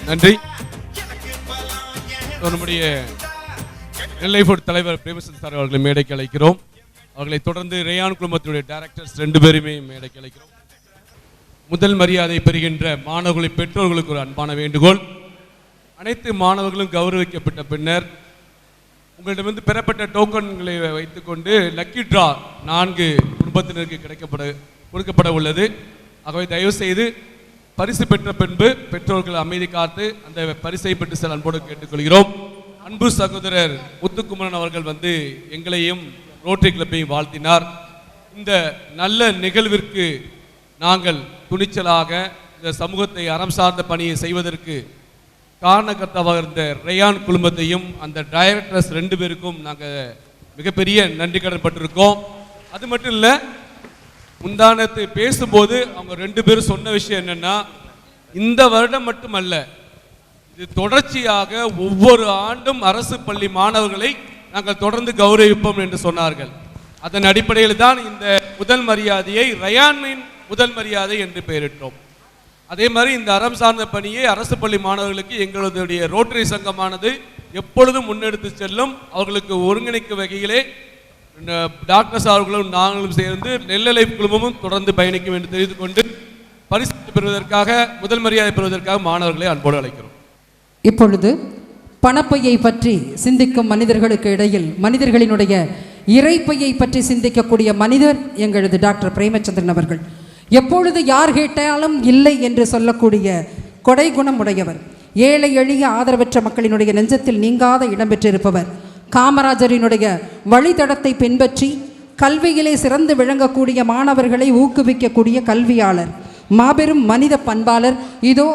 நன்றி. நம்முடைய நெல்லை ஃபுட் தலைவர் பிரேமசந்த் சார் அவர்களை மேடைக்கு அழைக்கிறோம். அவர்களை தொடர்ந்து ரேயான் குழுமத்தினுடைய டைரக்டர்ஸ் 2 பேருமே மேடைக்கு அழைக்கிறோம். முதல் மரியாதை பெறுகின்ற மாணவர்களின் பெற்றோர்களுக்கு ஒரு அன்பான வேண்டுகோள். அனைத்து மாணவர்களும் கௌரவிக்கப்பட்ட பின்னர் உங்களிடமிருந்து பெறப்பட்ட டோக்கன்களை வைத்துக்கொண்டு லக்கி ட்ரா 4 குடும்பத்தினருக்கு கொடுக்கப்பட உள்ளது. ஆகவே தயவு செய்து பரிசு பெற்ற பின்பு பெற்றோர்கள் அமைதி காத்து அந்த பரிசை பெற்று செல்ல அன்போடு கேட்டுக்கொள்கிறோம். அன்பு சகோதரர் முத்துக்குமரன் அவர்கள் எங்களையும் ரோட்டரி கிளப்பையும் வாழ்த்தினார். இந்த நல்ல நிகழ்விற்கு நாங்கள் துணிச்சலாக இந்த சமூகத்தை அறம் சார்ந்த பணியை செய்வதற்கு காரணகர்த்தாவாக இருந்த ரேயான் குழுமத்தையும் அந்த டைரக்டர்ஸ் 2 பேருக்கும் நாங்கள் மிகப்பெரிய நன்றி கடன் பட்டிருக்கோம். அது மட்டும் இல்லை, முந்தானத்தை பேசும்போது அவங்க 2 பேரும் சொன்ன விஷயம் என்னன்னா, இந்த வருடம் மட்டுமல்ல, இது தொடர்ச்சியாக ஒவ்வொரு ஆண்டும் அரசு பள்ளி மாணவர்களை நாங்கள் தொடர்ந்து கௌரவிப்போம் என்று சொன்னார்கள். அதன் அடிப்படையில் தான் இந்த முதல் மரியாதையை ரயானின் முதல் மரியாதை என்று பெயரிட்டோம். அதே மாதிரி இந்த அறம் சார்ந்த பணியை அரசு பள்ளி மாணவர்களுக்கு எங்களுடைய ரோட்டரி சங்கமானது எப்பொழுதும் முன்னெடுத்து செல்லும். அவர்களுக்கு ஒருங்கிணைக்கும் வகையிலே டாக்டர்ஸ் அவர்களும் நாங்களும் சேர்ந்து நெல்லை குழுமமும் தொடர்ந்து பயணிக்கும் என்று தெரிவித்துக் கொண்டு பரிசு பெறுவதற்காக முதல் மரியாதை பெறுவதற்காக மாணவர்களை அன்போடு அழைக்கிறோம். இப்பொழுது பணப்பையை பற்றி சிந்திக்கும் மனிதர்களுக்கு இடையில் மனிதர்களினுடைய இறைப்பையை பற்றி சிந்திக்கக்கூடிய மனிதர் எங்களது டாக்டர் பிரேமச்சந்திரன் அவர்கள். எப்பொழுது யார் கேட்டாலும் இல்லை என்று சொல்லக்கூடிய கொடை குணம் உடையவர். ஏழை எளிய ஆதரவற்ற மக்களினுடைய நெஞ்சத்தில் நீங்காத இடம்பெற்றிருப்பவர். காமராஜரினுடைய வழித்தடத்தை பின்பற்றி கல்வியிலே சிறந்து விளங்கக்கூடிய மாணவர்களை ஊக்குவிக்கக்கூடிய கல்வியாளர், மாபெரும் மனித பண்பாளர். இதோ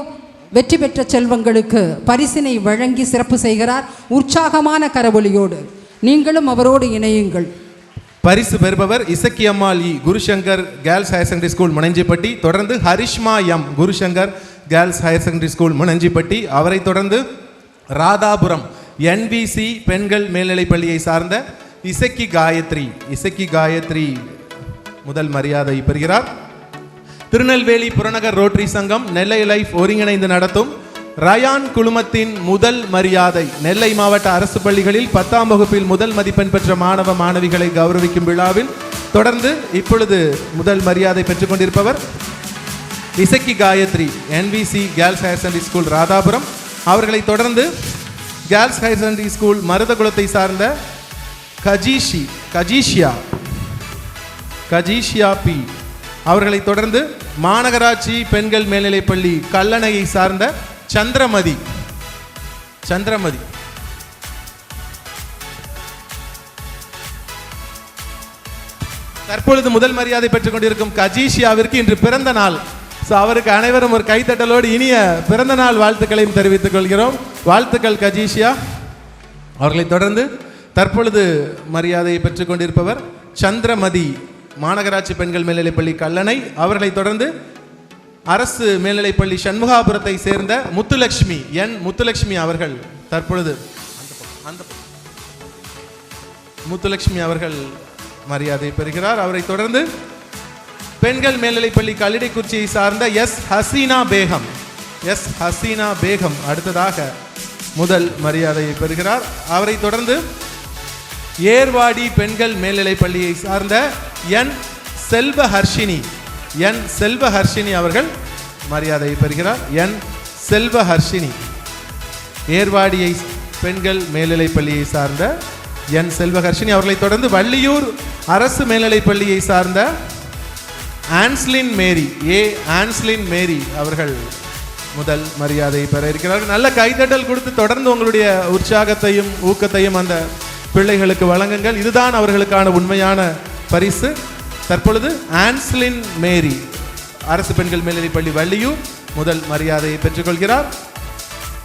வெற்றி பெற்ற செல்வங்களுக்கு பரிசினை வழங்கி சிறப்பு செய்கிறார் உற்சாகமான கரவொலியோடு. நீங்களும் அவரோடு இணையுங்கள். பரிசு பெறுபவர் இசக்கியம்மாள் இ Gurushankar girls higher secondary school Munanjipatti. தொடர்ந்து Harishma M Gurushankar girls higher secondary school Munanjipatti. அவரை தொடர்ந்து ராதாபுரம் NVC பெண்கள் மேல்நிலைப்பள்ளியை சார்ந்த இசக்கி காயத்ரி முதல் மரியாதை பெறுகிறார். திருநெல்வேலி புறநகர் ரோட்டரி சங்கம் நெல்லை லைஃப் ஒருங்கிணைந்து நடத்தும் ரயான் குழுமத்தின் முதல் மரியாதை நெல்லை மாவட்ட அரசு பள்ளிகளில் 10ஆம் வகுப்பில் முதல் மதிப்பெண் பெற்ற மாணவ மாணவிகளை கௌரவிக்கும் விழாவில் தொடர்ந்து இப்பொழுது முதல் மரியாதை பெற்றுக் கொண்டிருப்பவர் Isakki Gayathri NVC girls higher secondary school Radhapuram. அவர்களை தொடர்ந்து கேர்ள்ஸ் ஹையர் செகண்டரி ஸ்கூல் மருதகுளத்தை சார்ந்த கஜீஷியா பி. அவர்களை தொடர்ந்து மாநகராட்சி பெண்கள் மேல்நிலைப்பள்ளி கல்லணையை சார்ந்த சந்திரமதி. தற்பொழுது முதல் மரியாதை பெற்றுக் கொண்டிருக்கும் கஜீஷியாவிற்கு இன்று பிறந்த நாள். அவருக்கு அனைவரும் ஒரு கைத்தட்டலோடு இனிய பிறந்த நாள் வாழ்த்துக்களையும் தெரிவித்துக் கொள்கிறோம். வாழ்த்துக்கள் கஜீஷியா. அவர்களை தொடர்ந்து தற்பொழுது மரியாதையை பெற்றுக் கொண்டிருப்பவர் சந்திரமதி, மாநகராட்சி பெண்கள் மேல்நிலைப்பள்ளி கல்லணை. அவர்களை தொடர்ந்து அரசு மேல்நிலைப்பள்ளி சண்முகாபுரத்தை சேர்ந்த முத்துலட்சுமி அவர்கள் தற்பொழுது முத்துலட்சுமி அவர்கள் மரியாதை பெறுகிறார். அவரை தொடர்ந்து பெண்கள் மேல்நிலைப்பள்ளி கல்லிடைக்குறிச்சியை சார்ந்த ஹசீனா பேகம் அடுத்ததாக முதல் மரியாதையை பெறுகிறார். அவரை தொடர்ந்து ஏர்வாடி பெண்கள் மேல்நிலைப்பள்ளியை சார்ந்த செல்வஹர்ஷினி அவர்கள் மரியாதையை பெறுகிறார். செல்வஹர்ஷினி ஏர்வாடியை பெண்கள் மேல்நிலைப்பள்ளியை சார்ந்த செல்வஹர்ஷினி. அவர்களை தொடர்ந்து வள்ளியூர் அரசு மேல்நிலைப்பள்ளியை சார்ந்த ஆன்ஸ்லின் மேரி அவர்கள் முதல் மரியாதையை பெற இருக்கிறார்கள். நல்ல கைதட்டல் கொடுத்து தொடர்ந்து உங்களுடைய உற்சாகத்தையும் ஊக்கத்தையும் அந்த பிள்ளைகளுக்கு வழங்குங்கள். இதுதான் அவர்களுக்கான உண்மையான பரிசு. தற்பொழுது ஆன்ஸ்லின் மேரி அரசு பெண்கள் மேல்நிலைப்பள்ளி வள்ளியூர் முதல் மரியாதையை பெற்றுக்கொள்கிறார்.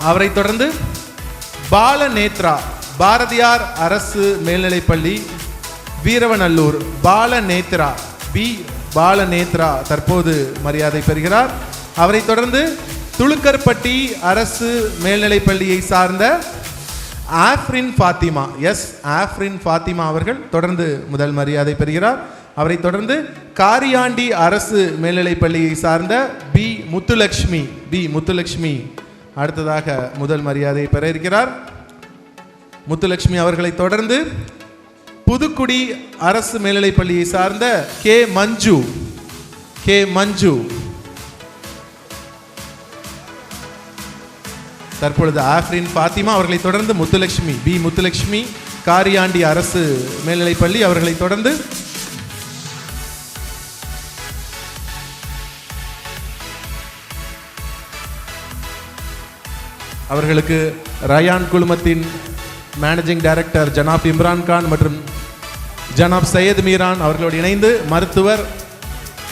அவரை தொடர்ந்து பாலநேத்ரா பாரதியார் அரசு மேல்நிலைப்பள்ளி வீரவநல்லூர் பாலநேத்ரா தற்போது மரியாதை பெறுகிறார். அவரை தொடர்ந்து துளுக்கர்பட்டி அரசு மேல்நிலைப்பள்ளியை சார்ந்த ஆஃப்ரின் ஃபாத்திமா அவர்கள் தொடர்ந்து முதல் மரியாதை பெறுகிறார். அவரை தொடர்ந்து காரியாண்டி அரசு மேல்நிலைப்பள்ளியை சார்ந்த பி முத்துலட்சுமி அடுத்ததாக முதல் மரியாதை பெற இருக்கிறார் முத்துலட்சுமி அவர்களை தொடர்ந்து புதுக்குடி அரசு மேல்நிலைப் பள்ளியை சார்ந்த கே மஞ்சு தற்பொழுது ஆஃப்ரின் ஃபாத்திமா அவர்களை தொடர்ந்து முத்துலட்சுமி காரியாண்டி அரசு மேல்நிலைப் பள்ளி அவர்களை தொடர்ந்து அவர்களுக்கு ரயான் குழுமத்தின் மேனேஜிங் டைரக்டர் ஜனாப் இம்ரான் கான் மற்றும் ஜனாப் சையத் மீரான் அவர்களோடு இணைந்து மருத்துவர்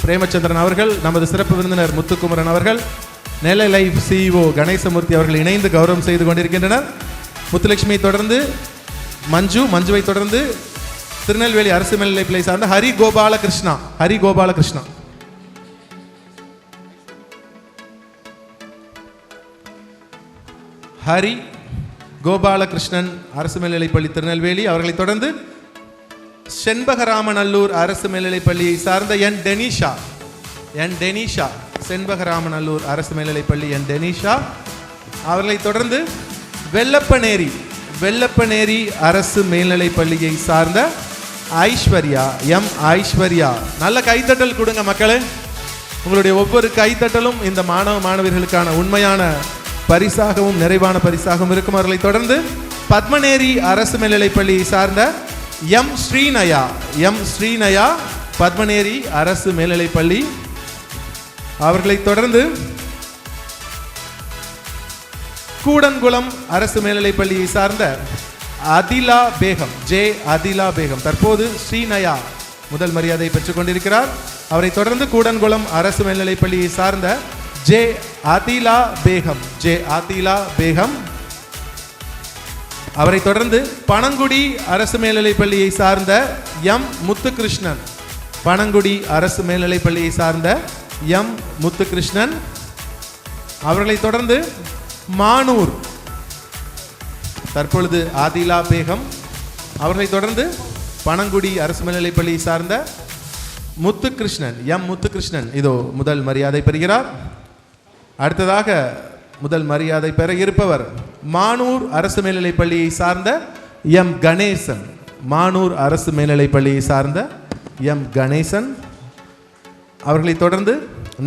பிரேமச்சந்திரன் அவர்கள், நமது சிறப்பு விருந்தினர் முத்துக்குமரன் அவர்கள், நெல்லை லைஃப் சிஇஓ கணேசமூர்த்தி அவர்கள் இணைந்து கௌரவம் செய்து கொண்டிருக்கின்றனர். முத்துலட்சுமியை தொடர்ந்து மஞ்சுவை தொடர்ந்து திருநெல்வேலி அரசு மேல்நிலைப் பள்ளி சார்ந்த ஹரி கோபாலகிருஷ்ணன் அரசு மேல்நிலைப் பள்ளி திருநெல்வேலி அவர்களை தொடர்ந்து செண்பகராமநல்லூர் அரசு மேல்நிலைப் பள்ளியை சார்ந்த என் டெனிஷா செண்பகராமநல்லூர் அரசு மேல்நிலைப் பள்ளி என் டெனிஷா அவர்களை தொடர்ந்து வெள்ளப்பனேரி அரசு மேல்நிலைப் பள்ளியை சார்ந்த ஐஸ்வர்யா. நல்ல கைத்தட்டல் கொடுங்க மக்களே. உங்களுடைய ஒவ்வொரு கைத்தட்டலும் இந்த மாணவர்களுக்கான உண்மையான பரிசாகவும் நிறைவான பரிசாகவும் இருக்கும். அவர்களை தொடர்ந்து பத்மநேரி அரசு மேல்நிலைப் பள்ளியை சார்ந்த எம் ஸ்ரீநயா பத்மநேரி அரசு மேல்நிலைப் பள்ளி அவர்களை தொடர்ந்து கூடன்குளம் அரசு மேல்நிலைப் பள்ளியை சார்ந்த அதிலா பேகம் தற்போது ஸ்ரீநயா முதல் மரியாதை பெற்றுக் கொண்டிருக்கிறார். அவரை தொடர்ந்து கூடன்குளம் அரசு மேல்நிலைப் பள்ளியை சார்ந்த ஜே அதிலா பேகம் அவரை தொடர்ந்து பனங்குடி அரசு மேல்நிலைப் பள்ளியை சார்ந்த எம் முத்துகிருஷ்ணன் அவர்களை தொடர்ந்து மானூர் தற்பொழுது ஆதிலா பேகம் அவர்களை தொடர்ந்து பனங்குடி அரசு மேல்நிலைப் பள்ளியை சார்ந்த முத்துகிருஷ்ணன் இதோ முதல் மரியாதை பெறுகிறார். அடுத்ததாக முதல் மரியாதை பெற இருப்பவர் மானூர் அரசு மேல்நிலைப் பள்ளியை சார்ந்த எம் கணேசன் அவர்களை தொடர்ந்து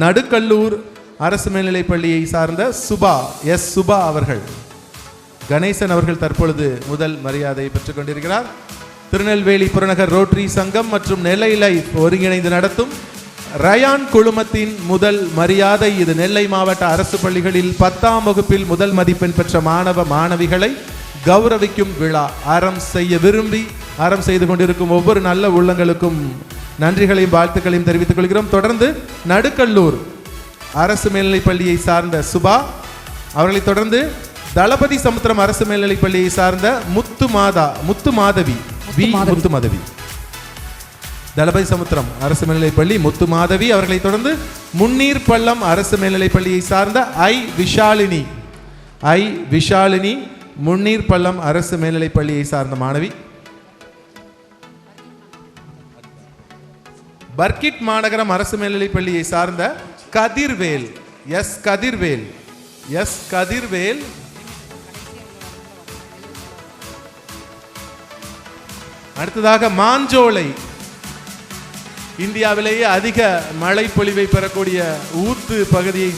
நடுக்கல்லூர் அரசு மேல்நிலைப் பள்ளியை சார்ந்த சுபா அவர்கள் கணேசன் அவர்கள் தற்பொழுது முதல் மரியாதை பெற்றுக் கொண்டிருக்கிறார். திருநெல்வேலி புறநகர் ரோட்டரி சங்கம் மற்றும் நெல்லை லைஃப் ஒருங்கிணைந்து நடத்தும் ரயான் குழுமத்தின் முதல் மரியாதை. இது நெல்லை மாவட்ட அரசு பள்ளிகளில் 10ஆம் வகுப்பில் முதல் மதிப்பெண் பெற்ற மாணவிகளை கௌரவிக்கும் விழா. அறம் செய்து கொண்டிருக்கும் ஒவ்வொரு நல்ல உள்ளங்களுக்கும் நன்றிகளையும் வாழ்த்துக்களையும் தெரிவித்துக் கொள்கிறோம். தொடர்ந்து நடுக்கல்லூர் அரசு மேல்நிலைப் பள்ளியை சார்ந்த சுபா அவர்களை தொடர்ந்து தளபதி சமுத்திரம் அரசு மேல்நிலைப் பள்ளியை சார்ந்த முத்துமாதவி தளபதி சமுத்திரம் அரசு மேல்நிலைப் பள்ளி முத்துமாதவி அவர்களை தொடர்ந்து முன்னீர் பள்ளம் அரசு மேல்நிலைப் பள்ளியை சார்ந்த ஐ விஷாலினி முன்னீர் பள்ளம் அரசு மேல்நிலைப் பள்ளியை சார்ந்த மாணவி. பர்கிட் மாநகரம் அரசு மேல்நிலைப் பள்ளியை சார்ந்த கதிர்வேல். அடுத்ததாக மாஞ்சோலை, இந்தியாவிலேயே அதிக மழை பொழிவை பெறக்கூடிய ஊத்து பகுதியை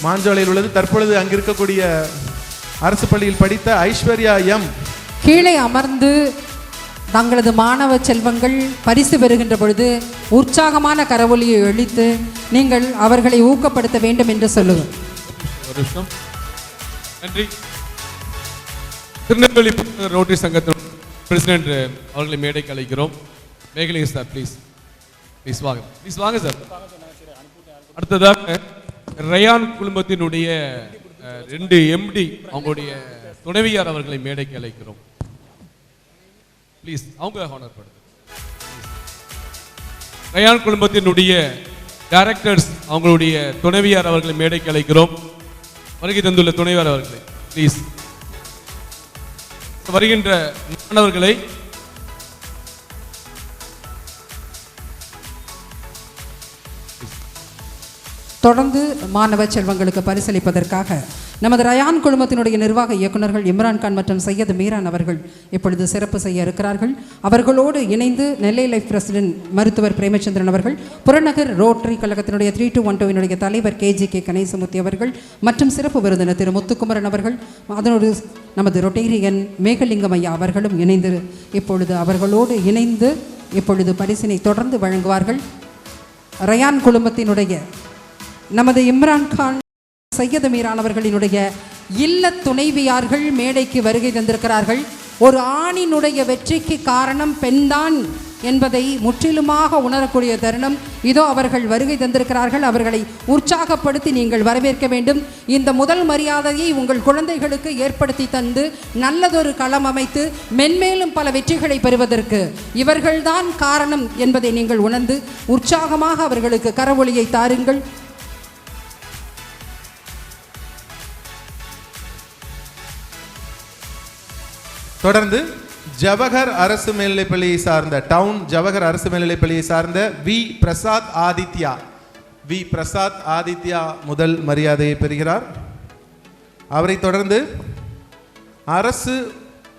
மாஞ்சோலையில் உள்ளது. தற்பொழுது அங்கிருக்கக்கூடிய அரசு பள்ளியில் படித்த ஐஸ்வர்யா எம் கீழே அமர்ந்து தங்களது மாணவ செல்வங்கள் பரிசு பெறுகின்ற பொழுது உற்சாகமான கரவொலியை அளித்து நீங்கள் அவர்களை ஊக்கப்படுத்த வேண்டும் என்று சொல்லுங்கள். ஒரு நிமிஷம். நன்றி. திருநெல்வேலி ரோட்டரி சங்கத்தின் பிரசிடென்ட் அவர்களை மேடைக்கு அழைக்கிறோம். மேகலிங்க சார் ப்ளீஸ் வாங்க சார். அடுத்ததாக ரயான் குழுமத்தினுடைய 2 MD அவங்களுடைய துணைவியார் அவர்களை மேடைக்கு அழைக்கிறோம். ப்ளீஸ் அவங்க ஹானர் பண்ணுங்க. ரயான் குழுமத்தினுடைய டைரக்டர்ஸ் அவங்களுடைய துணைவியார் அவர்களை மேடைக்கு அழைக்கிறோம். வருகை தந்துள்ள துணைவியார் அவர்களை ப்ளீஸ். வருகின்ற மாணவர்களை தொடர்ந்து மாணவ செல்வங்களுக்கு பரிசளிப்பதற்காக நமது ரயான் குழுமத்தினுடைய நிர்வாக இயக்குநர்கள் இம்ரான்கான் மற்றும் சையத் மீரான் அவர்கள் இப்பொழுது சிறப்பு செய்ய இருக்கிறார்கள். அவர்களோடு இணைந்து நெல்லை லைஃப் பிரசிடென்ட் மருத்துவர் பிரேமச்சந்திரன் அவர்கள், புறநகர் ரோட்டரி கழகத்தினுடைய 3212 தலைவர் KGK கணேசமூர்த்தி அவர்கள் மற்றும் சிறப்பு விருந்தினர் திரு முத்துக்குமரன் அவர்கள், அதனோடு நமது ரொட்டேரியன் மேகலிங்கம் ஐயா அவர்களும் இணைந்து இப்பொழுது அவர்களோடு இணைந்து இப்பொழுது பரிசினை தொடர்ந்து வழங்குவார்கள். ரயான் குழுமத்தினுடைய நமது இம்ரான்கான் சையத் மீரான் அவர்களினுடைய இல்ல துணைவியார்கள் மேடைக்கு வருகை தந்திருக்கிறார்கள். ஒரு ஆணினுடைய வெற்றிக்கு காரணம் பெண்தான் என்பதை முற்றிலுமாக உணரக்கூடிய தருணம் இதோ அவர்கள் வருகை தந்திருக்கிறார்கள். அவர்களை உற்சாகப்படுத்தி நீங்கள் வரவேற்க வேண்டும். இந்த முதல் மரியாதையை உங்கள் குழந்தைகளுக்கு ஏற்படுத்தி தந்து நல்லதொரு களம் அமைத்து மென்மேலும் பல வெற்றிகளை பெறுவதற்கு இவர்கள்தான் காரணம் என்பதை நீங்கள் உணர்ந்து உற்சாகமாக அவர்களுக்கு கரவொலியை தாருங்கள். தொடர்ந்து ஜவஹர் அரசு மேல்நிலைப்பள்ளியை சார்ந்த டவுன் ஜவஹர் அரசு மேல்நிலைப்பள்ளியை சார்ந்த வி பிரசாத் ஆதித்யா முதல் மரியாதையை பெறுகிறார். அவரை தொடர்ந்து அரசு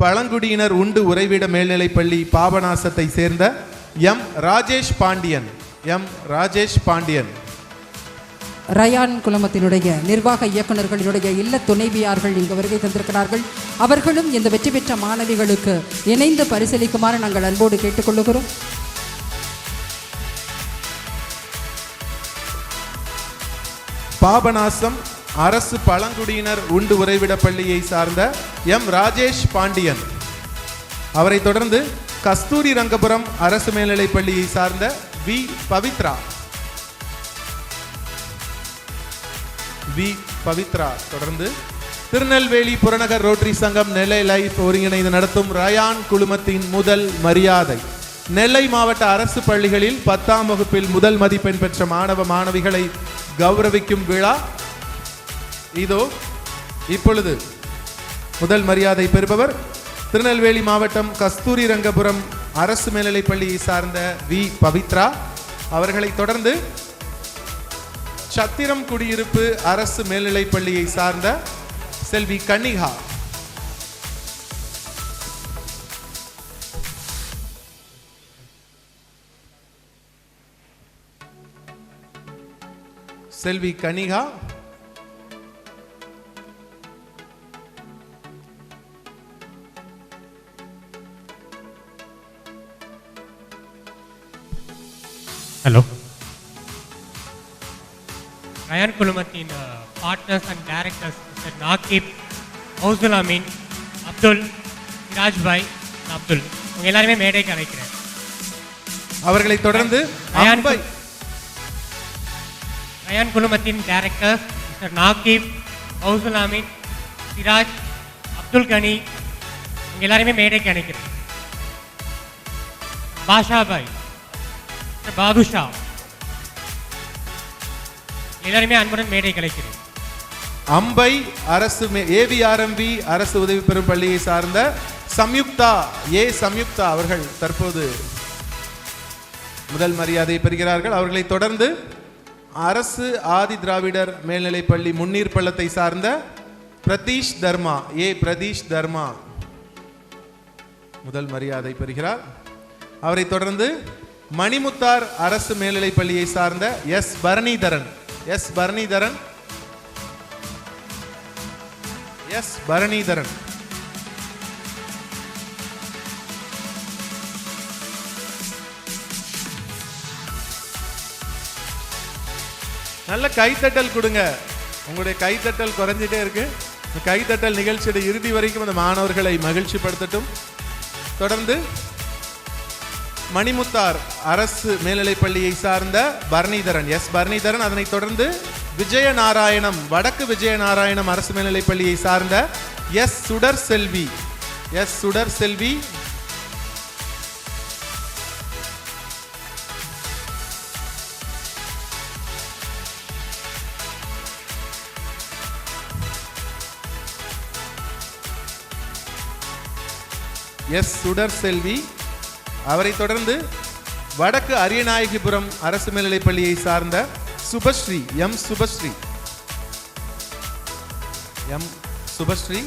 பழங்குடியினர் உண்டு உறைவிட மேல்நிலைப்பள்ளி பாபநாசத்தை சேர்ந்த எம் ராஜேஷ் பாண்டியன் ரயான் குழுமத்தினுடைய நிர்வாக இயக்குநர்களினுடைய இல்ல துணைவியார்கள் இங்கு வருகை தந்திருக்கிறார்கள். அவர்களும் இந்த வெற்றி பெற்ற மாணவிகளுக்கு இணைந்து பரிசீலிக்குமாறு நாங்கள் அன்போடு கேட்டுக்கொள்ளுகிறோம். பாபநாசம் அரசு பழங்குடியினர் உண்டு உறைவிட பள்ளியை சார்ந்த எம் ராஜேஷ் பாண்டியன், அவரை தொடர்ந்து கஸ்தூரி ரங்கபுரம் அரசு மேல்நிலைப் பள்ளியை சார்ந்த வி பவித்ரா, தொடர்ந்து திருநெல்வேலி புறநகர் ரோட்டரி சங்கம் நெல்லை லைஃப் ஒருங்கிணைந்து நடத்தும் ரயான் குழுமத்தின் முதல் மரியாதை. நெல்லை மாவட்ட அரசு பள்ளிகளில் 10ஆம் வகுப்பில் முதல் மதிப்பெண் பெற்ற மாணவ மாணவிகளை கௌரவிக்கும் விழா இதோ இப்பொழுது. முதல் மரியாதை பெறுபவர் திருநெல்வேலி மாவட்டம் கஸ்தூரி ரங்கபுரம் அரசு மேல்நிலைப் பள்ளியை சார்ந்த வி பவித்ரா. அவர்களை தொடர்ந்து சத்திரம் குடியிருப்பு அரசு மேல்நிலைப் பள்ளியை சார்ந்த செல்வி கன்னிகா. ஹலோ. ரயான் குழுமத்தின் partners and directors mister Naqib, Hausul Ameen, Abdul, Sirajbhai, Abdul, உங்க எல்லாருமே மேடைக்கு அழைக்கிறேன். அவர்களை தொடர்ந்து ரயான் குழுமத்தின் டைரக்டர்ஸ் மிஸ்டர் நாகிப், ஹவுசுல் அமீன், சிராஜ், அப்துல் கனி, உங்க எல்லாருமே மேடைக்கு அழைக்கிறேன். பாஷாபாய், பாதுஷா, எல்லாருமே அன்புடன் மேடை கலைக்கிறேன். அம்பை அரசு AVRMV அரசு உதவி பெறும் பள்ளியை சார்ந்த சம்யுக்தா அவர்கள் தற்போது முதல் மரியாதை பெறுகிறார்கள். அவர்களை தொடர்ந்து அரசு ஆதி திராவிடர் மேல்நிலைப் பள்ளி முன்னீர் பள்ளத்தை சார்ந்த பிரதீஷ் தர்மா முதல் மரியாதை பெறுகிறார். அவரை தொடர்ந்து மணிமுத்தார் அரசு மேல்நிலைப் பள்ளியை சார்ந்த எஸ் பரணிதரன் நல்ல கைத்தட்டல் கொடுங்க. உங்களுடைய கைத்தட்டல் குறைஞ்சிட்டே இருக்கு. கைத்தட்டல் நிகழ்ச்சியோட இறுதி வரைக்கும் அந்த மாணவர்களை மகிழ்ச்சி படுத்தட்டும். தொடர்ந்து மணிமுத்தார் அரசு மேல்நிலைப் பள்ளியை சார்ந்த பரணிதரன், அதனைத் தொடர்ந்து விஜயநாராயணம் வடக்கு விஜயநாராயணம் அரசு மேல்நிலைப் பள்ளியை சார்ந்த எஸ் சுடர் செல்வி, அவரை தொடர்ந்து வடக்கு அரியநாயகிபுரம் அரசு மேல்நிலைப் பள்ளியை சார்ந்த சுபஸ்ரீ, எம் சுபஸ்ரீ,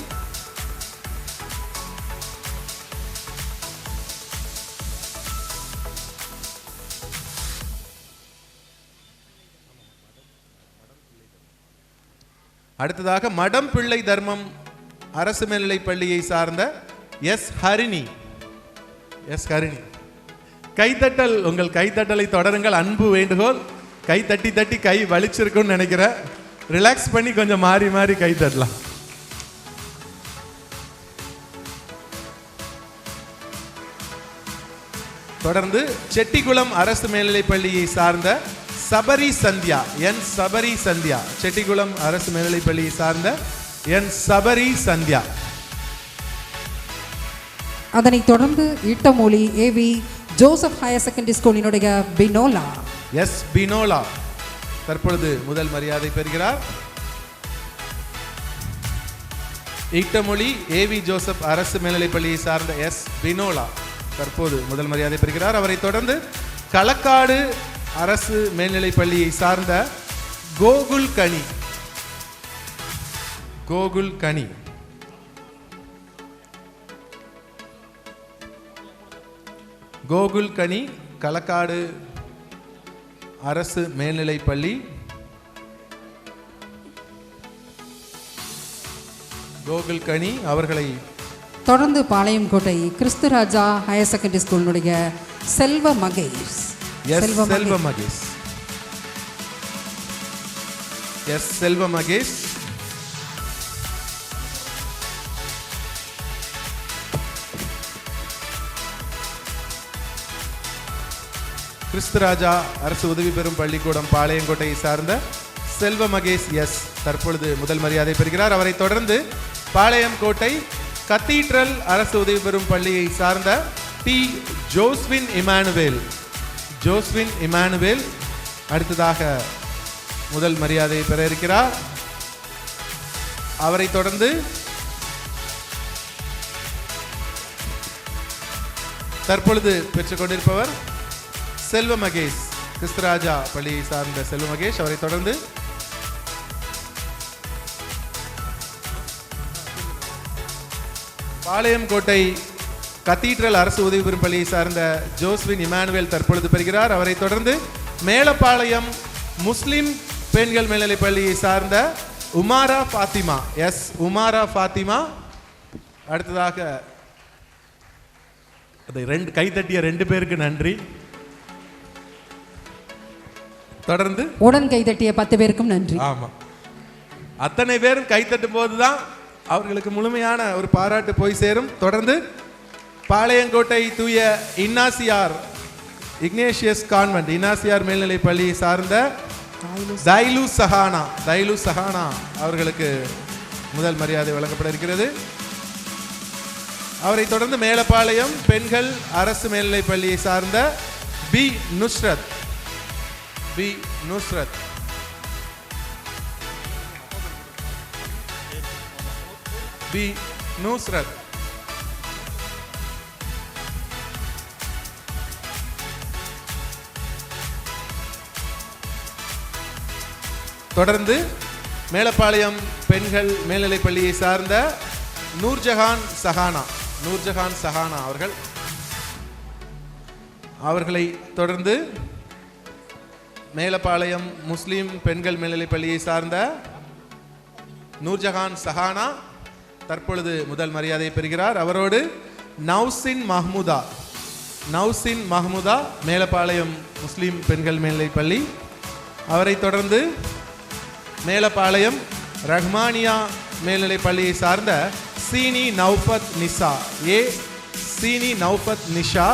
அடுத்ததாக மடம் பிள்ளை தர்மம் அரசு மேல்நிலைப் பள்ளியை சார்ந்த எஸ் ஹரிணி. எஸ் ஹரிணி, கைத்தட்டல், உங்கள் கைத்தட்டலை தொடருங்கள். அன்பு வேண்டுகோள். கை தட்டி தட்டி கை வலிச்சிருக்குன்னு நினைக்கிறேன். ரிலாக்ஸ் பண்ணி கொஞ்சம் மாறி மாறி கை தட்டலாம். தொடர்ந்து செட்டிகுளம் அரசு மேல்நிலைப் பள்ளியை சார்ந்த சபரி சந்தியா, என் சபரி சந்தியா. செட்டிகுளம் அரசு மேல்நிலைப் பள்ளியை சார்ந்த என் சபரி சந்தியா. அதனைத் தொடர்ந்து ஈட்டமொழி AV Joseph higher secondary ஸ்கூலினுடைய பினோலா. S பினோலா தற்பொழுது முதல் மரியாதை பெறுகிறார். ஈட்டமொழி ஏவி ஜோசப் அரசு மேல்நிலைப் பள்ளியை சார்ந்த எஸ் பினோலா தற்போது முதல் மரியாதை பெறுகிறார். அவரை தொடர்ந்து களக்காடு அரசு மேல்நிலைப் பள்ளியை சார்ந்த கோகுல் கனி. கோகுல் கனி. கோகுல் கனி களக்காடு அரசு மேல்நிலைப் பள்ளி. கோகுல் கனி அவர்களை தொடர்ந்து பாளையங்கோட்டை கிறிஸ்துராஜா ஹையர் செகண்டரி ஸ்கூலினுடைய செல்வ மகேஷ். செல்வ மகேஷ். எஸ் செல்வ மகேஷ். கிறிஸ்துராஜா அரசு உதவி பெறும் பள்ளிக்கூடம் பாளையங்கோட்டையை சார்ந்த செல்வ மகேஷ் எஸ் தற்பொழுது முதல் மரியாதை பெறுகிறார். அவரை தொடர்ந்து பாளையங்கோட்டை கத்தீட்ரல் அரசு உதவி பெறும் பள்ளியை சார்ந்த டி ஜோஸ்வின் இமானுவேல். ஜோஸ்வின் இமானுவேல் அடுத்ததாக முதல் மரியாதையை பெற இருக்கிறார். அவரை தொடர்ந்து தற்பொழுது பெற்றுக் கொண்டிருப்பவர் செல்வ மகேஷ், கிறிஸ்துராஜா பள்ளியை சார்ந்த செல்வ மகேஷ். அவரை தொடர்ந்து பாளையங்கோட்டை கத்தீட்ரல் அரசு உதவி பெறும் பள்ளியை சார்ந்த ஜோஸ்வின் இமானுவேல் தற்பொழுது பெறுகிறார். அவரை தொடர்ந்து மேலப்பாளையம் முஸ்லிம் பெண்கள் மேல்நிலைப் பள்ளியை சார்ந்த உமாரா ஃபாத்திமா. எஸ் உமாரா ஃபாத்திமா. அடுத்ததாக அதை கைத்தட்டிய 2 பேருக்கு நன்றி. தொடர்ந்து உடன் கைதட்டிய 10 பேருக்கும் நன்றி. ஆமா, அத்தனை பேரும் கைத்தட்டும் போதுதான் அவர்களுக்கு முழுமையான ஒரு பாராட்டு போய் சேரும். தொடர்ந்து பாளையங்கோட்டை தூய இன்னாசியார் இக்னேஷியஸ் கான்வென்ட் இன்னாசியார் மேல்நிலைப் பள்ளியை சார்ந்த தைலு சஹானா அவர்களுக்கு முதல் மரியாதை வழங்கப்பட இருக்கிறது. அவரை தொடர்ந்து மேலப்பாளையம் பெண்கள் அரசு மேல்நிலைப் பள்ளியை சார்ந்த பி நுஸ்ரத். தொடர்ந்து மேலப்பாளையம் பெண்கள் மேல்நிலைப் பள்ளியை சார்ந்த நூர்ஜஹான் சஹானா அவர்களை தொடர்ந்து மேலப்பாளையம் முஸ்லிம் பெண்கள் மேல்நிலைப் பள்ளியை சார்ந்த நூர்ஜஹான் சஹானா தற்பொழுது முதல் மரியாதை பெறுகிறார். அவரோடு நௌசின் மஹ்முதா மேலப்பாளையம் முஸ்லிம் பெண்கள் மேல்நிலைப் பள்ளி. அவரை தொடர்ந்து மேலப்பாளையம் ரஹ்மானியா மேல்நிலைப் பள்ளியை சார்ந்த சீனி நௌஃபத் நிஷா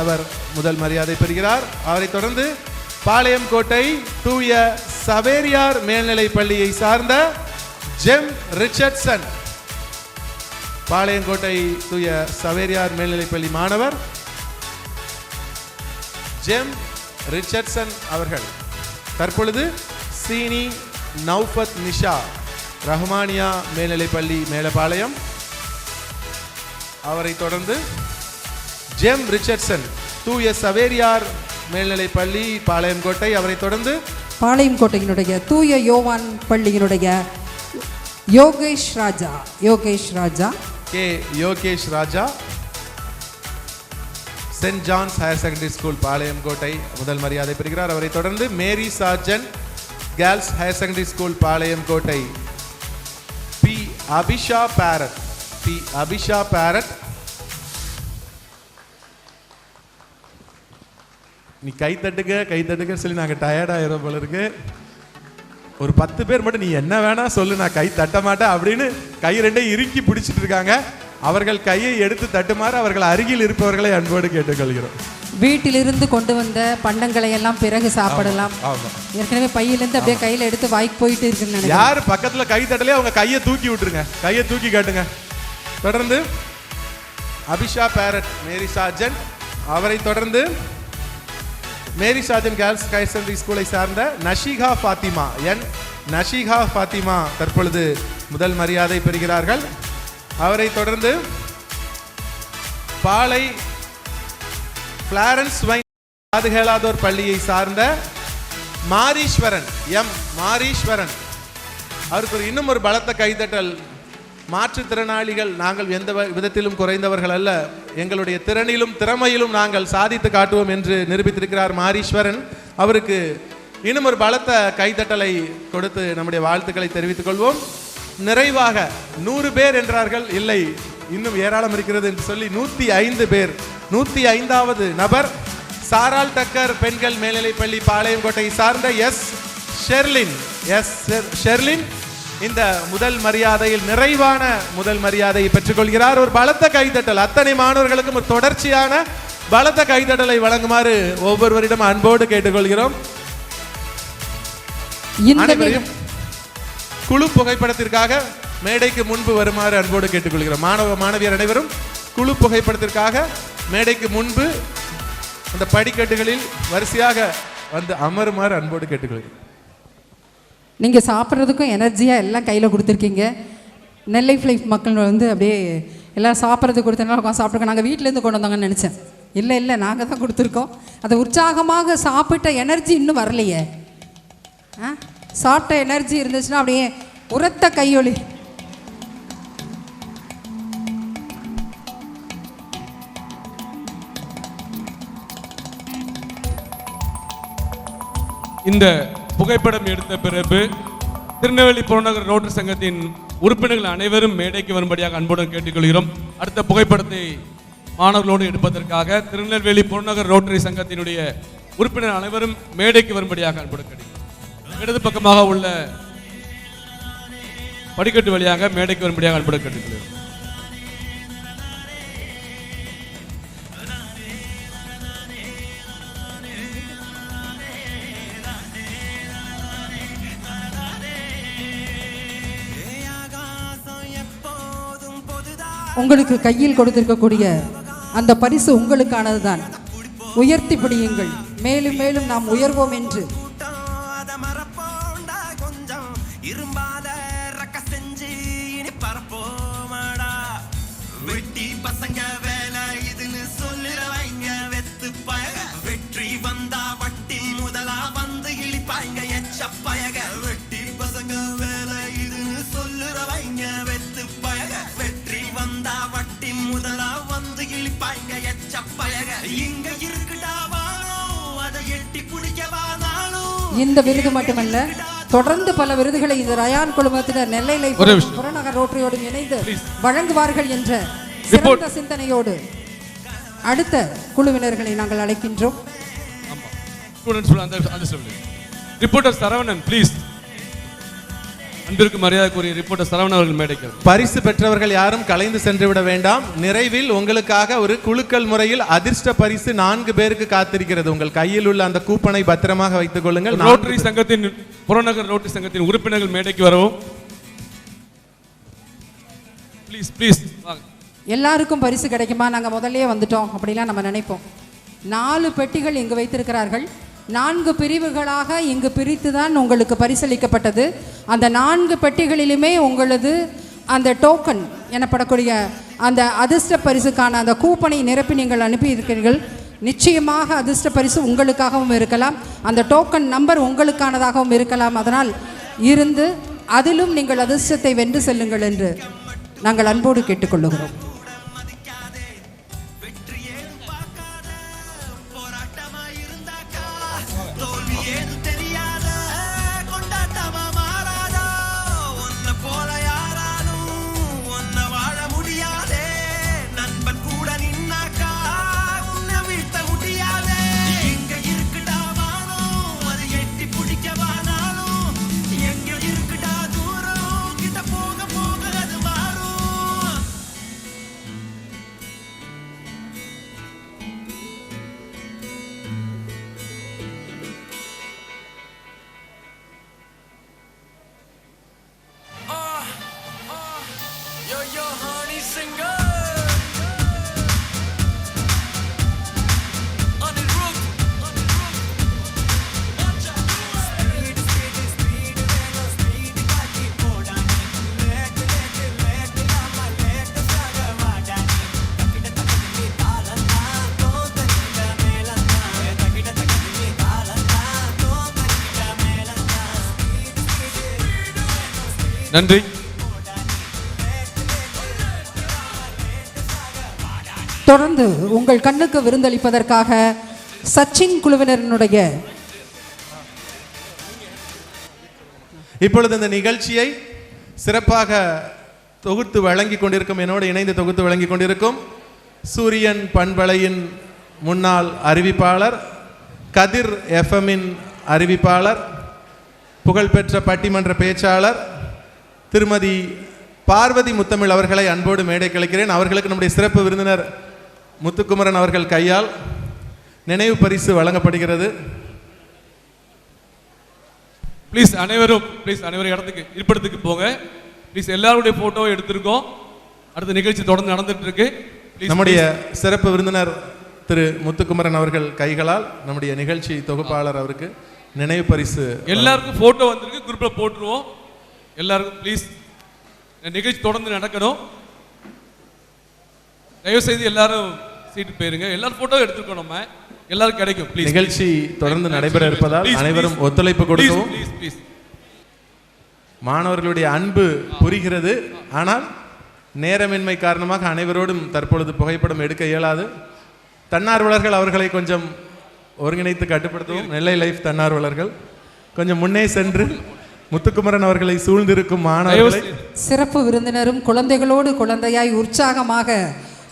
அவர் முதல் மரியாதை பெறுகிறார். அவரை தொடர்ந்து பாளையங்கோட்டை தூய சவேரியார் மேல்நிலைப் பள்ளியை சார்ந்த ஜெம் ரிச்சர்ட்சன். பாளையங்கோட்டை தூய சவேரியார் மேல்நிலைப் பள்ளி மாணவர் ஜெம் ரிச்சர்ட்சன் அவர்கள் தற்பொழுது சீனி நௌஃபத் நிஷா ரஹ்மானியா மேல்நிலைப் பள்ளி மேலப்பாளையம். அவரை தொடர்ந்து ஜெம் ரிச்சர்ட்சன் தூய சவேரியார் மேல்நிலைப் பள்ளி பாளையங்கோட்டை. அவரை தொடர்ந்து பாளையங்கோட்டையினுடைய தூய யோவான் பள்ளியினுடைய Yogesh Raja. Yogesh Raja. K Yogesh Raja, Saint John's higher secondary school Palayamkottai முதல் மரியாதை பெறுகிறார். அவரை தொடர்ந்து Mary Sargent girls higher secondary school Palayamkottai P Abisha Barrett. P Abisha Barrett. நீ கை தட்டுக்க சொல்லி நாங்கள் டயர்டாயிரும் போல இருக்கு. ஒரு 10 பேர் மட்டும் நீ என்ன வேணா சொல்லு, நான் கை தட்ட மாட்டேன் அப்படின்னு கை ரெண்டையும் இறுக்கி பிடிச்சிட்டு இருக்காங்க. அவர்கள் கையை எடுத்து தட்டுமாறு அவர்கள் அருகில் இருப்பவர்களை அன்போடு கேட்டுக்கொள்கிறோம். வீட்டிலிருந்து கொண்டு வந்த பண்டங்களை எல்லாம் பிறகு சாப்பிடலாம். ஏற்கனவே பையிலிருந்து அப்படியே கையில் எடுத்து வாய்க்கு போயிட்டு இருக்குன்னு யார் பக்கத்தில் கை தட்டலையே அவங்க கையை தூக்கி விட்டுருங்க, கையை தூக்கி காட்டுங்க. தொடர்ந்து அபிஷா பேரட் மேரி சார்ஜன். அவரை தொடர்ந்து Mary Sargent girls higher secondary ஸ்கூலை சார்ந்த நஷீகா ஃபாத்திமா. நஷீகா ஃபாத்திமா தற்பொழுது முதல் மரியாதை பெறுகிறார்கள். அவரை தொடர்ந்து பாளை பிளாரன்ஸ் வைன் காதுகேளாதோர் பள்ளியை சார்ந்த மாரீஸ்வரன். மாரீஸ்வரன். அவருக்கு இன்னும் ஒரு பலத்த கைதட்டல். மாற்றுத்திறனாளிகள் நாங்கள் எந்த விதத்திலும் குறைந்தவர்கள் அல்ல, எங்களுடைய திறனிலும் திறமையிலும் நாங்கள் சாதித்து காட்டுவோம் என்று நிரூபித்திருக்கிறார் மாரீஸ்வரன். அவருக்கு இன்னும் ஒரு பலத்த கைதட்டலை கொடுத்து நம்முடைய வாழ்த்துக்களை தெரிவித்துக் கொள்வோம். நிறைவாக 100 பேர் என்றார்கள், இல்லை இன்னும் ஏராளம் இருக்கிறது என்று சொல்லி 105 பேர். 105வது நபர் சாரால் டக்கர் பெண்கள் மேல்நிலைப்பள்ளி பாளையங்கோட்டை சார்ந்த எஸ் ஷெர்லின். இந்த முதல் மரியாதையில் நிறைவான முதல் மரியாதையை பெற்றுக்கொள்கிறார். ஒரு பலத்த கைதட்டல். அத்தனை மாணவர்களுக்கும் ஒரு தொடர்ச்சியான பலத்த கைதட்டலை வழங்குமாறு ஒவ்வொருவரிடம் அன்போடு கேட்டுக்கொள்கிறோம். குழு புகைப்படத்திற்காக மேடைக்கு முன்பு வருமாறு அன்போடு கேட்டுக்கொள்கிறோம். மாணவ மாணவியர் அனைவரும் குழு புகைப்படத்திற்காக மேடைக்கு முன்பு அந்த படிக்கட்டுகளில் வரிசையாக வந்து அமருமாறு அன்போடு கேட்டுக்கொள்கிறோம். நீங்கள் சாப்பிட்றதுக்கும் எனர்ஜியாக எல்லாம் கையில் கொடுத்துருக்கீங்க. நெல்லை ஃப்ளைஃப் மக்கள் வந்து அப்படியே எல்லாம் சாப்பிட்றதுக்கு கொடுத்தனால உட்காந்து சாப்பிட்ருக்கோம். நாங்கள் வீட்டிலேருந்து கொண்டு வந்தாங்கன்னு நினச்சேன். இல்லை நாங்கள் தான் கொடுத்துருக்கோம். அதை உற்சாகமாக சாப்பிட்ட எனர்ஜி இன்னும் வரலையே. சாப்பிட்ட எனர்ஜி இருந்துச்சுன்னா அப்படியே உரத்த கையொலி. இந்த புகைப்படம் எடுத்த பிறகு திருநெல்வேலி புறநகர் ரோட்டரி சங்கத்தின் உறுப்பினர்கள் அனைவரும் மேடைக்கு வரும்படியாக அன்புடன் கேட்டுக்கொள்கிறோம். அடுத்த புகைப்படத்தை மாணவர்களோடு எடுப்பதற்காக திருநெல்வேலி புறநகர் ரோட்டரி சங்கத்தினுடைய உறுப்பினர் அனைவரும் மேடைக்கு வரும்படியாக அன்புடன் கேட்டுக்கொள்கிறோம். இடது பக்கமாக உள்ள படிக்கட்டு வழியாக மேடைக்கு வரும்படியாக அன்புடன் கேட்டுக்கொள்கிறோம். உங்களுக்கு கையில் கொடுத்திருக்கக்கூடிய அந்த பரிசு உங்களுக்கானது தான். உயர்த்தி பிடியுங்கள். மேலும் மேலும் நாம் உயர்வோம் என்று. இந்த விருது மட்டுமல்ல, தொடர்ந்து பல விருதுகளை இந்த ரயான் குழுமத்தினர் நெல்லை புறநகர் ரோட்டரியோடு இணைந்து வழங்குவார்கள் என்ற சிறந்த சிந்தனையோடு அடுத்த குழுவினர்களை நாங்கள் அழைக்கின்றோம். Reporter Saravanan please. அன்பிற்கு மரியாதைக்குரிய ரிப்போர்ட்டர் சரவணன் அவர்கள் மேடைக்கு. பரிசு பெற்றவர்கள் யாரும் கலைந்து சென்று விட வேண்டாம். நிறைவில் உங்களுக்காக ஒரு குழுக்கள் முறையில் அதிர்ஷ்ட பரிசு 4 பேருக்கு காத்திருக்கிறது. உங்கள் கையில் உள்ள அந்த கூப்பனை பத்திரமாக வைத்துக் கொள்ளுங்கள். ரோட்டரி சங்கத்தின் புறநகர் ரோட்டரி சங்கத்தின் உறுப்பினர்கள் மேடைக்கு வரவும் ப்ளீஸ் ப்ளீஸ். எல்லாருக்கும் பரிசு கிடைக்குமா, நாங்கள் முதல்லயே வந்துட்டோம் அப்படிலாம் நம்ம நினைப்போம். 4 பெட்டிகள் இங்கு வைத்திருக்கிறார்கள். 4 பிரிவுகளாக இங்கு பிரித்து தான் உங்களுக்கு பரிசளிக்கப்பட்டது. அந்த 4 பெட்டிகளிலுமே உங்களது அந்த டோக்கன் எனப்படக்கூடிய அந்த அதிர்ஷ்ட பரிசுக்கான அந்த கூப்பனை நிரப்பி நீங்கள் அனுப்பியிருக்கிறீர்கள். நிச்சயமாக அதிர்ஷ்ட பரிசு உங்களுக்காகவும் இருக்கலாம், அந்த டோக்கன் நம்பர் உங்களுக்கானதாகவும் இருக்கலாம். அதனால் இருந்து அதிலும் நீங்கள் அதிர்ஷ்டத்தை வென்று செல்லுங்கள் என்று நாங்கள் அன்போடு கேட்டுக்கொள்ளுகிறோம். நன்றி. தொடர்ந்து உங்கள் கண்ணுக்கு விருந்தளிப்பதற்காக சச்சின் குழுவினரினுடைய இப்பொழுது இந்த நிகழ்ச்சியை சிறப்பாக தொகுத்து வழங்கி கொண்டிருக்கும், என்னோடு இணைந்து தொகுத்து வழங்கி கொண்டிருக்கும் சூரியன் பண்பலையின் முன்னாள் அறிவிப்பாளர், கதிர் எஃப்எம்மின் அறிவிப்பாளர், புகழ்பெற்ற பட்டிமன்ற பேச்சாளர் திருமதி பார்வதி முத்தமிழ் அவர்களை அன்போடு மேடை கலைக்கிறேன். அவர்களுக்கு நம்முடைய சிறப்பு விருந்தினர் முத்துக்குமரன் அவர்கள் கையால் நினைவு பரிசு வழங்கப்படுகிறது. ப்ளீஸ் அனைவரும் இடத்துக்கு இருப்பிடத்துக்கு போங்க. ப்ளீஸ் எல்லாருடைய போட்டோவை எடுத்திருக்கோம். அடுத்த நிகழ்ச்சி தொடர்ந்து நடந்துட்டு இருக்கு. நம்முடைய சிறப்பு விருந்தினர் திரு முத்துக்குமரன் அவர்கள் கைகளால் நம்முடைய நிகழ்ச்சி தொகுப்பாளர் அவருக்கு நினைவு பரிசு. எல்லாருக்கும் போட்டோ வந்திருக்கு, குரூப்ல போட்டுருவோம். எல்லாருக்கும் ப்ளீஸ் நிகழ்ச்சி தொடர்ந்து நடக்கணும். தயவு செய்து எல்லாரும் சீட்டு போயிருங்க. எல்லாரும் போட்டோ எடுத்துருக்கோம். நம்ம எல்லாரும் கிடைக்கும். ப்ளீஸ் நிகழ்ச்சி தொடர்ந்து நடைபெற இருப்பதால் அனைவரும் ஒத்துழைப்பு கொடுக்கவும். மாணவர்களுடைய அன்பு புரிகிறது. ஆனால் நேரமின்மை காரணமாக அனைவரோடும் தற்பொழுது புகைப்படம் எடுக்க இயலாது. தன்னார்வலர்கள் அவர்களை கொஞ்சம் ஒருங்கிணைத்து கட்டுப்படுத்தவும். நெல்லை லைஃப் தன்னார்வலர்கள் கொஞ்சம் முன்னே சென்று முத்துக்குமரன் அவர்களை சூழ்ந்திருக்கும் மாணவர்களை, சிறப்பு விருந்தினரும் குழந்தைகளோடு குழந்தையாய் உற்சாகமாக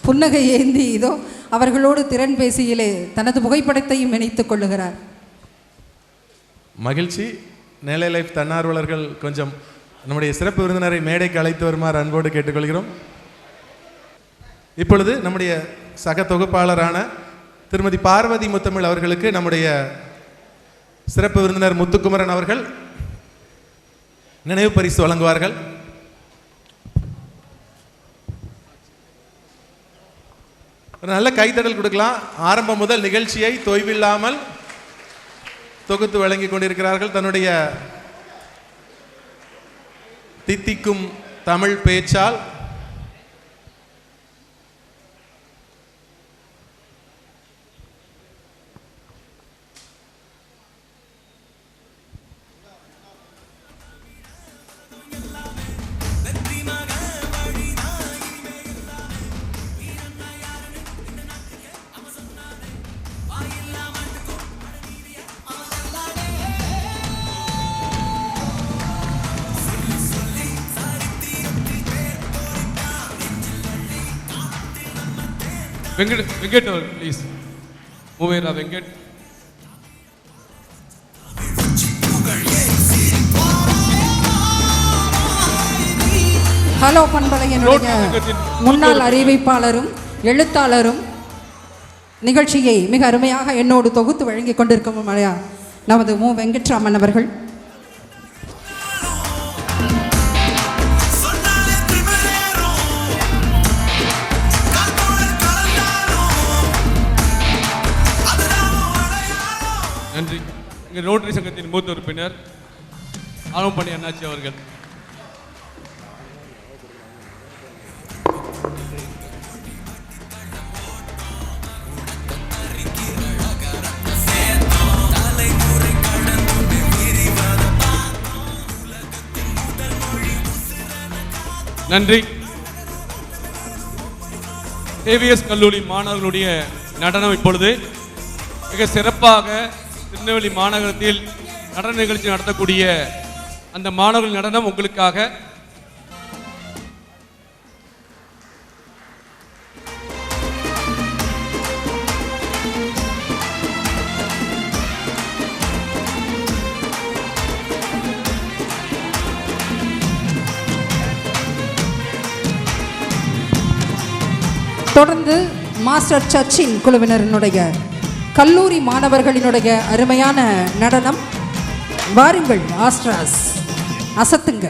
புன்னகை ஏந்தி இதோ அவர்களோடு திறன் பேசியிலே தனது புகைப்படத்தையும் இணைத்துக் கொள்ளுகிறார். மகிழ்ச்சி. நெல்லை லைஃப் தன்னார்வலர்கள் கொஞ்சம் நம்முடைய சிறப்பு விருந்தினரை மேடைக்கு அழைத்து வருமாறு அன்போடு கேட்டுக்கொள்கிறோம். இப்பொழுது நம்முடைய சக தொகுப்பாளரான திருமதி பார்வதி முத்தமிழ் அவர்களுக்கு நம்முடைய சிறப்பு விருந்தினர் முத்துக்குமரன் அவர்கள் நினைவு பரிசு வழங்குவார்கள். ஒரு நல்ல கைத்தடல் கொடுக்கலாம். ஆரம்பம் முதல் நிகழ்ச்சியை தொய்வில்லாமல் தொகுத்து வழங்கி கொண்டிருக்கிறார்கள். தன்னுடைய தித்திக்கும் தமிழ் பேச்சால் வெங்கட் அவர் ப்ளீஸ் மூவேரா வெங்கட். ஹலோ பண்பலையினுடைய முன்னாள் அறிவிப்பாளரும் எழுத்தாளரும் நிகழ்ச்சியை மிக அருமையாக என்னோடு தொகுத்து வழங்கி கொண்டிருக்கும் நமது மு வெங்கட்ராமன் அவர்கள். நன்றி. இங்கே ரோட்டரி சங்கத்தின் மூத்த உறுப்பினர் ஆலம்பணி அண்ணாச்சி அவர்கள். நன்றி. ஏவிஎஸ் கல்லூரி மாணவர்களுடைய நடனம் இப்பொழுது மிக சிறப்பாக திருநெல்வேலி மாநகரத்தில் நடன நிகழ்ச்சி நடத்தக்கூடிய அந்த மாணவர்கள் நடனம் உங்களுக்காக. தொடர்ந்து மாஸ்டர் சச்சின் குழுவினரினுடைய கல்லூரி மாணவர்களினுடைய அருமையான நடனம். வாருங்கள் ஆஸ்ட்ராஸ், அசத்துங்க.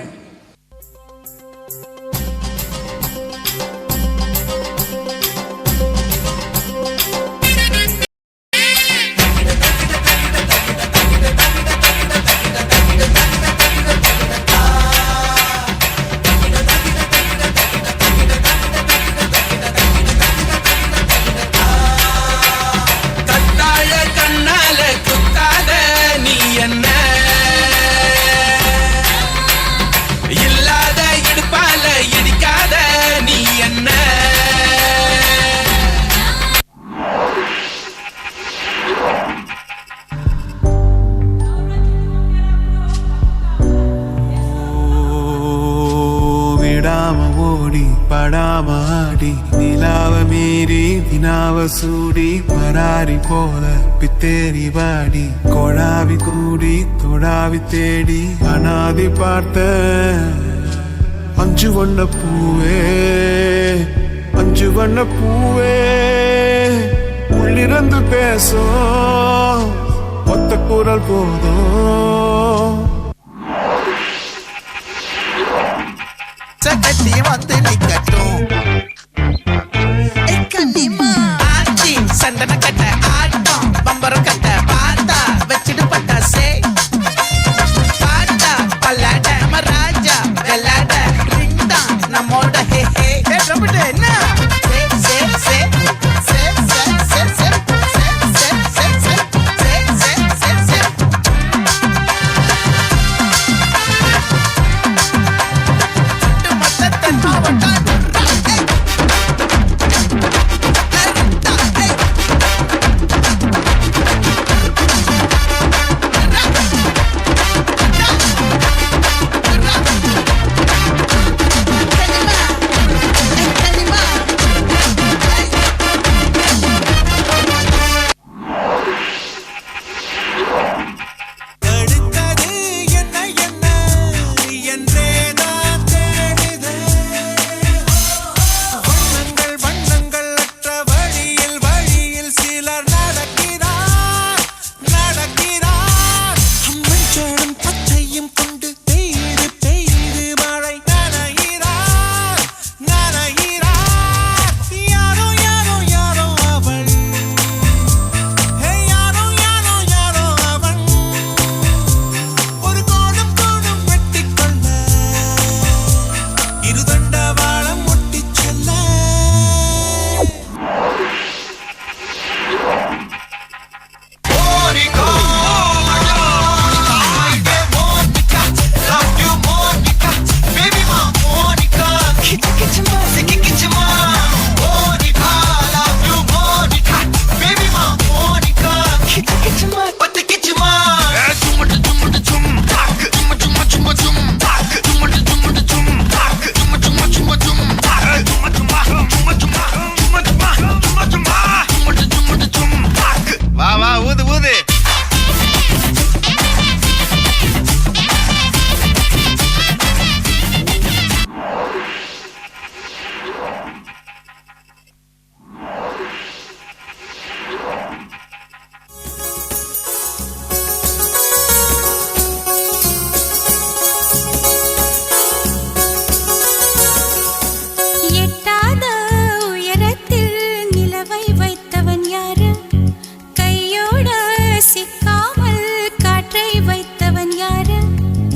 படாமாடி நிலாவ மீறி தினாவ சூடி பராரி போல பித்தேரி வாடி கொடாவி கூடி தொடாவி தேடி அனாதி பார்த்த அஞ்சு வண்ண பூவே அஞ்சு வண்ண பூவே உள்ளிருந்து பேசும் ஒத்த குரல் போதும் சக்கத்தி வந்து நிக்கட்டும் ஆச்சி சந்தன கட்ட ஆட்டம் பம்பரம் கட்ட பார்த்தா வச்சிடு பட்டாசே பாட்டா பல்லாட மராஜா வெள்ளாட ரிண்டா நம்மோட ஹே ஹே என்ன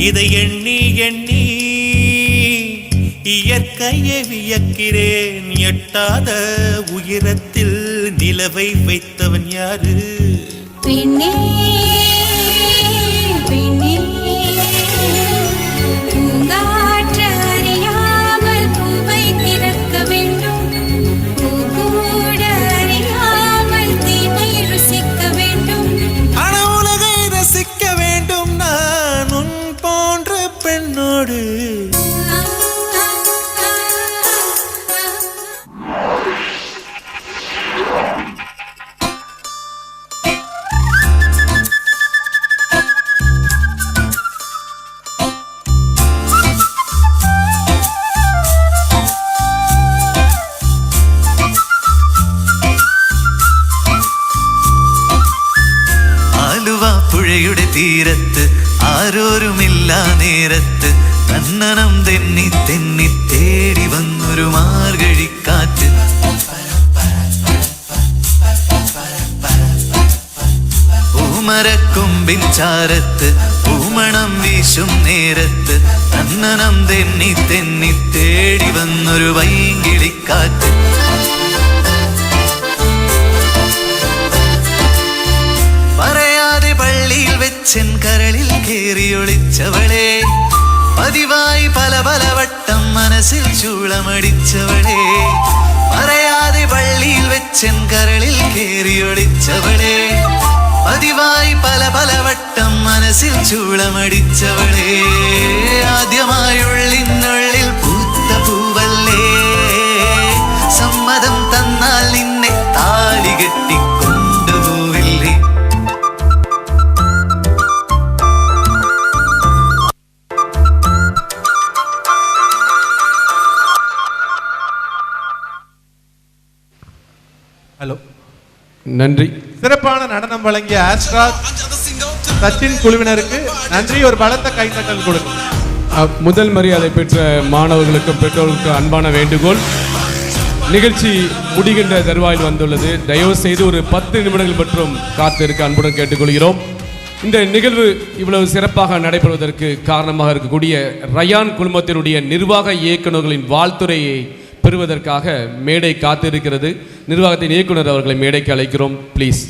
இதை எண்ணி எண்ணி இயற்கையை வியக்கிறேன். எட்டாத உயரத்தில் நிலவை வைத்தவன் யாரு? பெண்ணே பெண்ணே பூங்காற்று அறியாமல் തീരത്ത് ആരോരുമില്ല നേരത്ത് കണ്ണനം തെന്നി തെന്നി തേടി വന്നൊരു മാർഗഴിക്കാറ്റ്. പൂമരക്കൊമ്പിൻ ചാരത്ത് പൂമണം വീശും നേരത്ത് കണ്ണനം തെന്നി തെന്നി തേടി വന്നൊരു വൈകിളിക്കാറ്റ്. പറയാതെ പള്ളിയിൽ വെച്ചൻ കരളിൽ കേറിയൊളിച്ചവളെ, പതിവായി പല പല വട്ടം മനസ്സിൽ ചൂളമടിച്ചവളെ. പറയാതെ പള്ളിയിൽ വെച്ചൻ കരളിൽ കേറിയൊളിച്ചവളെ, പതിവായി പല പല വട്ടം മനസ്സിൽ ചൂളമടിച്ചവളെ. ആദ്യമായുള്ളിനുള്ളിൽ പൂത്ത പൂവല്ലേ, സമ്മതം തന്നാൽ നിന്നെ താലി കെട്ടിക്കൊണ്ടുപോവില്ലേ. ஹலோ, நன்றி. சிறப்பான நடனம் வழங்கிய ஆஸ்ட்ரா சச்சின் குழுவினருக்கு நன்றி. ஒரு பலத்த கைத்தட்டல் கொடுங்க. முதல் மரியாதை பெற்ற மாணவர்களுக்கும் பெற்றோர்களுக்கும் அன்பான வேண்டுகோள். நிகழ்ச்சி முடிகின்ற தருவாயில் வந்துள்ளது. தயவு செய்து ஒரு 10 நிமிடங்கள் மற்றும் காத்திருக்க அன்புடன் கேட்டுக்கொள்கிறோம். இந்த நிகழ்வு இவ்வளவு சிறப்பாக நடைபெறுவதற்கு காரணமாக இருக்கக்கூடிய ரயான் குழுமத்தினுடைய நிர்வாக இயக்குநர்களின் வாழ்த்துறையை பெறுவதற்காக மேடை காத்திருக்கிறது. நிர்வாகத்தின் இயக்குனர் அவர்களை மேடைக்கு அழைக்கிறோம். ப்ளீஸ்.